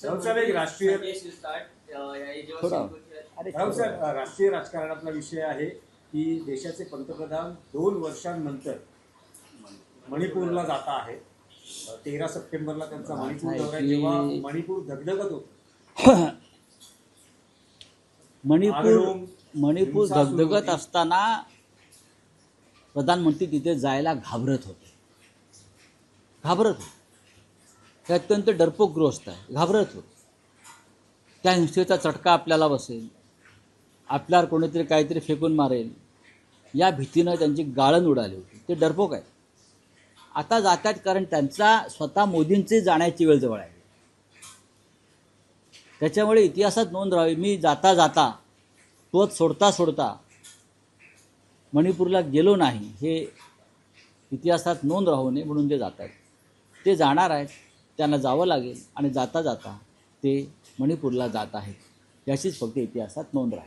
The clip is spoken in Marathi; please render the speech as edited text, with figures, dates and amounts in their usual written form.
राहुल साहेब, एक राष्ट्रीय थोडा राष्ट्रीय राजकारणातला विषय आहे की देशाचे पंतप्रधान 2 वर्षांनंतर मणिपूरला जात आहेत. 13 सप्टेंबरला त्यांचा मणिपूर दौरा आहे, जेव्हा मणिपूर धगधगत होतं. मणिपूर धगधगत असताना प्रधानमंत्री तिथे जायला घाबरत होते. ते अत्यंत डरपोकग्रस्त आहे, घाबरत होते. त्या हिंसेचा चटका आपल्याला बसेल, आपल्यावर कोणीतरी काहीतरी फेकून मारेल या भीतीनं त्यांची गाळण उडाली होती. ते डरपोक आहे. आता जातात कारण त्यांचा स्वतः मोदींची जाण्याची वेळ जवळ आहे. त्याच्यामुळे इतिहासात नोंद राहावी, मी जाता जाता तोच सोडता सोडता मणिपूरला गेलो नाही, हे इतिहासात नोंद राहू नये म्हणून ते जात आहेत. ते जाणार आहेत, त्यांना जावं लागेल आणि जाता जाता ते मणिपूरला जात आहेत, याचीच फक्त इतिहासात नोंद राहील.